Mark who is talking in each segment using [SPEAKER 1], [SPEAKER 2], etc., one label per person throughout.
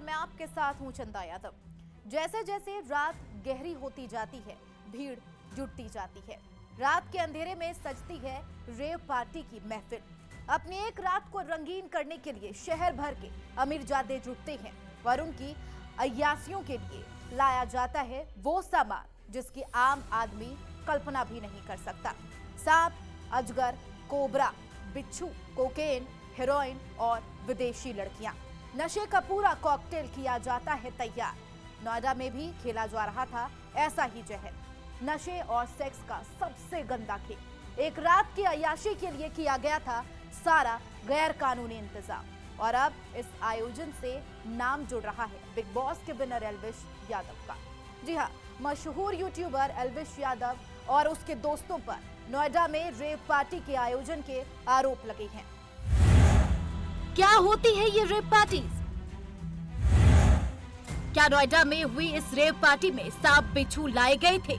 [SPEAKER 1] मैं आपके साथ हूं चंदा यादव। जैसे जैसे रात गहरी होती जाती है, भीड़ जुटती जाती है। रात के अंधेरे में सजती है रेव पार्टी की महफिल। अपनी एक रात को रंगीन करने के लिए शहर भर के अमीरजादे जुटते हैं और उनकी अय्यासियों के लिए लाया जाता है वो सामान जिसकी आम आदमी कल्पना भी नहीं कर सकता। सांप, अजगर, कोबरा, बिच्छू, कोकेन, हेरोइन और विदेशी लड़कियां। नशे का पूरा कॉकटेल किया जाता है तैयार। नोएडा में भी खेला जा रहा था ऐसा ही जहर। नशे और सेक्स का सबसे गंदा खेल। एक रात की अय्याशी के लिए किया गया था सारा गैर कानूनी इंतजाम और अब इस आयोजन से नाम जुड़ रहा है बिग बॉस के विनर एल्विश यादव का। जी हाँ, मशहूर यूट्यूबर एल्विश यादव और उसके दोस्तों पर नोएडा में रेव पार्टी के आयोजन के आरोप लगे हैं। क्या होती है ये रेव पार्टीज? क्या नोएडा में हुई इस रेव पार्टी में सांप बिच्छू लाए गए थे?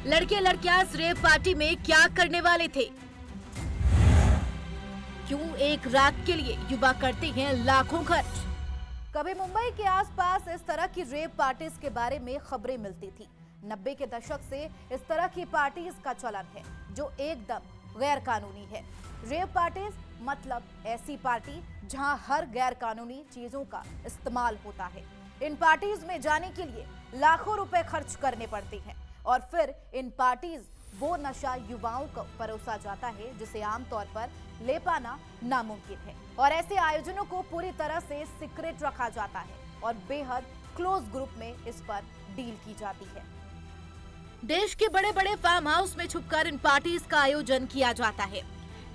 [SPEAKER 1] लड़के लड़कियां इस रेव पार्टी में क्या करने वाले थे? क्यों एक रात के लिए युवा करते हैं लाखों खर्च? कभी मुंबई के आसपास इस तरह की रेव पार्टीज के बारे में खबरें मिलती थी। 90 के दशक से इस तरह की पार्टीज का चलन है जो एकदम गैर कानूनी है। रेव पार्टीज मतलब ऐसी पार्टी जहां हर गैर कानूनी चीजों का इस्तेमाल होता है। इन पार्टीज में जाने के लिए लाखों रुपए खर्च करने पड़ते हैं और फिर इन पार्टीज वो नशा युवाओं को परोसा जाता है जिसे आमतौर पर ले पाना नामुमकिन है और ऐसे आयोजनों को पूरी तरह से सीक्रेट रखा जाता है और बेहद क्लोज ग्रुप में इस पर डील की जाती है। देश के बड़े बड़े फार्म हाउस में छुपकर इन पार्टीज का आयोजन किया जाता है।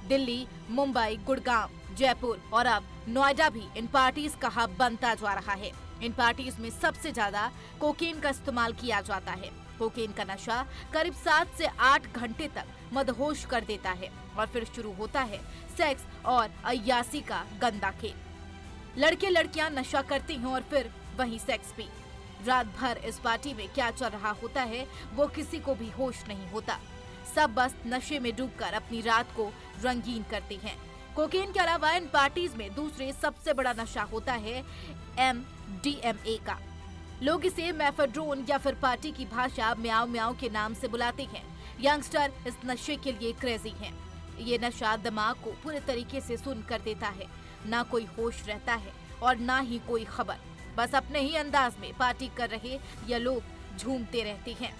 [SPEAKER 1] दिल्ली, मुंबई, गुड़गांव, जयपुर और अब नोएडा भी इन पार्टीज का हब बनता जा रहा है। इन पार्टीज में सबसे ज्यादा कोकेन का इस्तेमाल किया जाता है। कोकेन का नशा करीब 7 से 8 घंटे तक मदहोश कर देता है और फिर शुरू होता है सेक्स और अय्यासी का गंदा खेल। लड़के लड़कियां नशा करते हैं और फिर वहीं सेक्स भी। रात भर इस पार्टी में क्या चल रहा होता है वो किसी को भी होश नहीं होता। सब बस नशे में डूबकर अपनी रात को रंगीन करते हैं। कोकेन के अलावा इन पार्टीज में दूसरे सबसे बड़ा नशा होता है MDMA का। लोग इसे मेफेड्रोन या फिर पार्टी की भाषा म्याऊ म्याऊ के नाम से बुलाते हैं। यंगस्टर इस नशे के लिए क्रेजी हैं। ये नशा दिमाग को पूरे तरीके से सुन कर देता है। ना कोई होश रहता है और ना ही कोई खबर। बस अपने ही अंदाज में पार्टी कर रहे या लोग झूमते रहते हैं।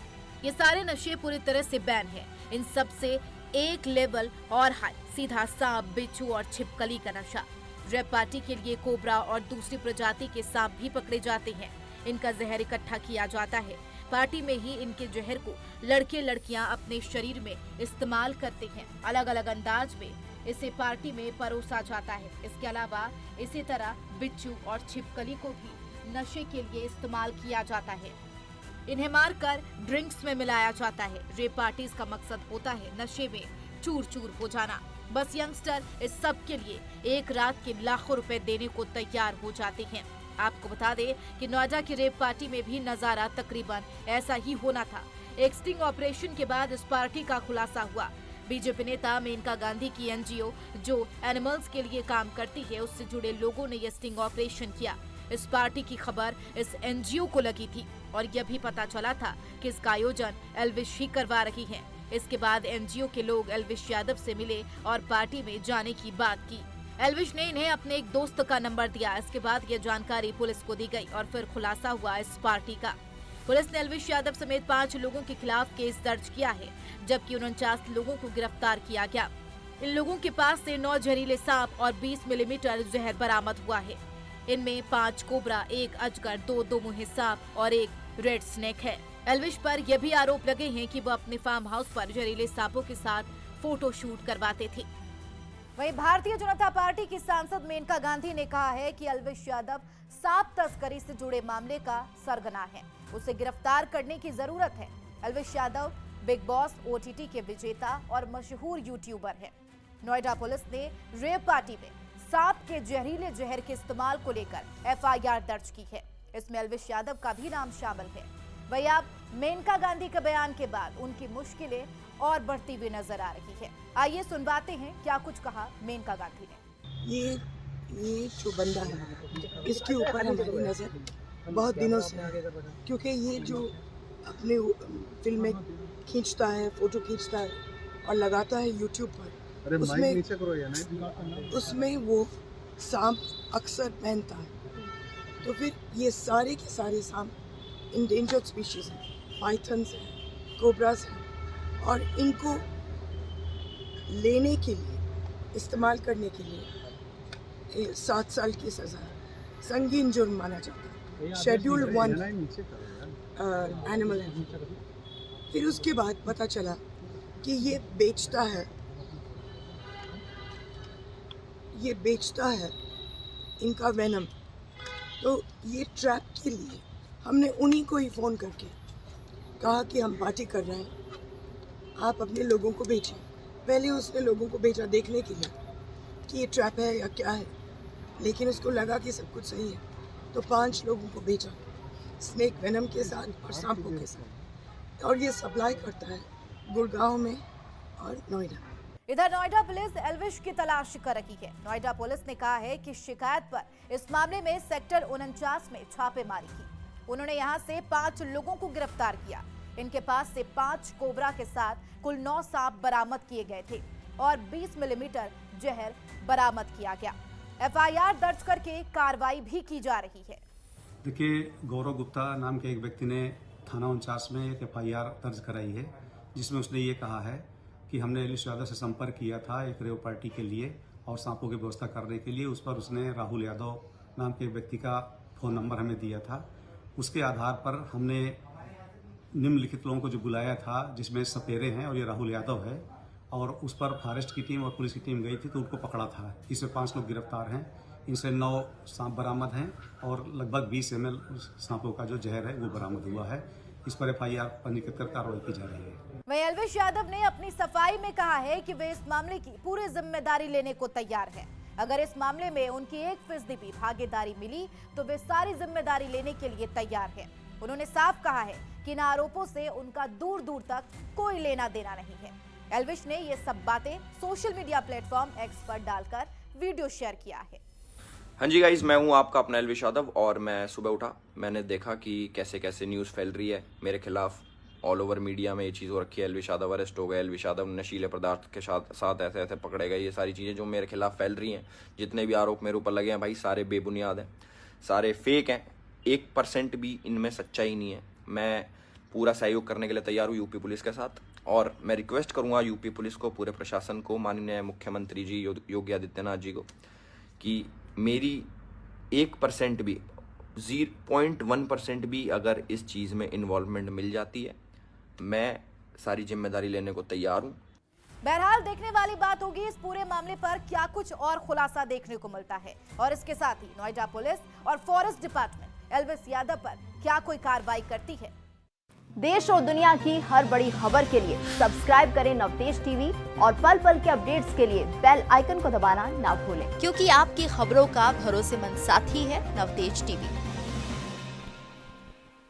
[SPEAKER 1] ये सारे नशे पूरी तरह से बैन है। इन सब से एक लेवल और हाई, सीधा सांप, बिच्छू और छिपकली का नशा। रेव पार्टी के लिए कोबरा और दूसरी प्रजाति के सांप भी पकड़े जाते हैं। इनका जहर इकट्ठा किया जाता है। पार्टी में ही इनके जहर को लड़के लड़कियां अपने शरीर में इस्तेमाल करते हैं। अलग अलग अंदाज में इसे पार्टी में परोसा जाता है। इसके अलावा इसी तरह बिच्छू और छिपकली को भी नशे के लिए इस्तेमाल किया जाता है। इन्हें मारकर ड्रिंक्स में मिलाया जाता है। रेव पार्टीज का मकसद होता है नशे में चूर चूर हो जाना। बस यंगस्टर इस सब के लिए एक रात के लाखों रुपए देने को तैयार हो जाते हैं। आपको बता दें कि नोएडा की रेव पार्टी में भी नजारा तकरीबन ऐसा ही होना था। एक स्टिंग ऑपरेशन के बाद इस पार्टी का खुलासा हुआ। बीजेपी नेता मेनका गांधी की एनजीओ जो एनिमल्स के लिए काम करती है उससे जुड़े लोगों ने यह स्टिंग ऑपरेशन किया। इस पार्टी की खबर इस एनजीओ को लगी थी और यह भी पता चला था कि इसका आयोजन एल्विश ही करवा रही है। इसके बाद एनजीओ के लोग एल्विश यादव से मिले और पार्टी में जाने की बात की। एल्विश ने इन्हें अपने एक दोस्त का नंबर दिया। इसके बाद यह जानकारी पुलिस को दी गई और फिर खुलासा हुआ इस पार्टी का। पुलिस ने एल्विश यादव समेत 5 लोगों के खिलाफ केस दर्ज किया है, जबकि 49 लोगों को गिरफ्तार किया गया। इन लोगों के पास से 9 जहरीले सांप और 20 मिलीमीटर जहर बरामद हुआ है। इनमें 5 कोबरा, 1 अजगर, 2 दोमुहे सांप और 1 रेड स्नेक है। एल्विश पर यह भी आरोप लगे हैं कि वह अपने फार्म हाउस पर जहरीले सांपों के साथ फोटो शूट करवाते थे। वहीं भारतीय जनता पार्टी की सांसद मेनका गांधी ने कहा है कि एल्विश यादव सांप तस्करी से जुड़े मामले का सरगना है। उसे गिरफ्तार करने की जरूरत है। Elvish Yadav big boss OTT के विजेता और मशहूर यूट्यूबर है। नोएडा पुलिस ने रेव पार्टी में सांप के जहरीले जहर के इस्तेमाल को लेकर FIR दर्ज की है। इसमें एल्विश यादव का भी नाम शामिल है। वहीं अब मेनका गांधी के बयान के बाद उनकी मुश्किलें और बढ़ती हुई नजर आ रही है। आइए सुनवाते हैं क्या कुछ कहा मेनका गांधी ने।
[SPEAKER 2] ये ये जो बंदा है इसके ऊपर हमारी नज़र बहुत दिनों से है, क्योंकि ये जो अपने फिल्में खींचता है, फ़ोटो खींचता है और लगाता है यूट्यूब पर, उसमें वो सांप अक्सर पहनता है। तो फिर ये सारे के सारे सांप इंडेंजर्ड स्पीशीज़ हैं, पाइथन्स हैं, कोबरास हैं, और इनको लेने के लिए, इस्तेमाल करने के लिए 7 साल की सज़ा है, संगीन जुर्म माना जाता है, शेड्यूल 1 एनिमल है। फिर उसके बाद पता चला कि ये बेचता है इनका वेनम। तो ये ट्रैप के लिए हमने उन्हीं को ही फ़ोन करके कहा कि हम पार्टी कर रहे हैं, आप अपने लोगों को भेजें। पहले उसने लोगों को भेजा देखने के लिए कि ये ट्रैप है या क्या है, लेकिन उसको लगा कि सब कुछ सही है, तो 5 लोगों को भेजा स्नेक वेनम के साथ और सांपों के साथ, और ये सप्लाई करता है गुड़गांव में और नोएडा।
[SPEAKER 1] इधर नोएडा पुलिस एल्विश की तलाश कर रही है। नोएडा पुलिस ने कहा है कि शिकायत पर इस मामले में सेक्टर 49 में छापेमारी की। उन्होंने यहां से 5 लोगों को गिरफ्तार किया। इनके पास से 5 कोबरा के साथ कुल 9 सांप बरामद किए गए थे और 20 मिलीमीटर जहर बरामद किया गया। एफआईआर दर्ज करके कार्रवाई भी की जा रही है।
[SPEAKER 3] देखिए, गौरव गुप्ता नाम के एक व्यक्ति ने थाना 49 में एक एफआईआर दर्ज कराई है, जिसमें उसने ये कहा है कि हमने एल्विश यादव से संपर्क किया था एक रेव पार्टी के लिए और सांपों की व्यवस्था करने के लिए। उस पर उसने राहुल यादव नाम के एक व्यक्ति का फ़ोन नंबर हमें दिया था। उसके आधार पर हमने निम्नलिखित लोगों को जो बुलाया था, जिसमें सपेरे हैं और ये राहुल यादव है, और उस पर फॉरेस्ट की टीम और पुलिस की टीम गई थी तो उनको पकड़ा था। इसमें 5 लोग गिरफ्तार हैं। इनसे 9 सांप बरामद हैं और लगभग 20 ml सांपों का जो जहर है वो बरामद हुआ है। इस पर एफआईआर पंजीकृत कर कार्रवाई की जा रही है।
[SPEAKER 1] वहीं एल्विश यादव ने अपनी सफाई में कहा है कि वे इस मामले की पूरी जिम्मेदारी लेने को तैयार हैं। अगर इस मामले में उनकी 1% भी भागीदारी मिली तो वे सारी जिम्मेदारी लेने के लिए तैयार हैं। उन्होंने साफ कहा है कि इन आरोपों से उनका दूर दूर तक कोई लेना देना नहीं है। एल्विश ने ये सब बातें सोशल मीडिया प्लेटफॉर्म एक्स पर डालकर वीडियो शेयर किया है।
[SPEAKER 4] हाँ जी गाइज, मैं हूँ आपका अपना एल्विश यादव, और मैं सुबह उठा, मैंने देखा कि कैसे कैसे न्यूज़ फैल रही है मेरे खिलाफ। ऑल ओवर मीडिया में ये चीज़ हो रखी है, एल्विश यादव अरेस्ट हो गए, एल्विश यादव नशीले पदार्थ के साथ ऐसे ऐसे पकड़े गए। ये सारी चीज़ें जो मेरे खिलाफ फैल रही हैं, जितने भी आरोप मेरे ऊपर लगे हैं भाई, सारे बेबुनियाद हैं, सारे फेक हैं। 1% भी इनमें सच्चाई नहीं है। मैं पूरा सहयोग करने के लिए तैयार हूँ यूपी पुलिस के साथ, और मैं रिक्वेस्ट करूँगा यूपी पुलिस को, पूरे प्रशासन को, माननीय मुख्यमंत्री जी योगी आदित्यनाथ जी को, कि मेरी 1% भी 0.1% भी अगर इस चीज़ में इन्वॉल्वमेंट मिल जाती है, मैं सारी जिम्मेदारी लेने को तैयार हूँ।
[SPEAKER 1] बहरहाल देखने वाली बात होगी इस पूरे मामले पर क्या कुछ और खुलासा देखने को मिलता है, और इसके साथ ही नोएडा पुलिस और फॉरेस्ट डिपार्टमेंट एल्विश यादव पर क्या कोई कार्रवाई करती है। देश और दुनिया की हर बड़ी खबर के लिए सब्सक्राइब करें नवतेज टीवी, और पल पल के अपडेट्स के लिए बेल आइकन को दबाना ना भूलें, क्योंकि आपकी खबरों का भरोसेमंद साथी है नवतेज टीवी।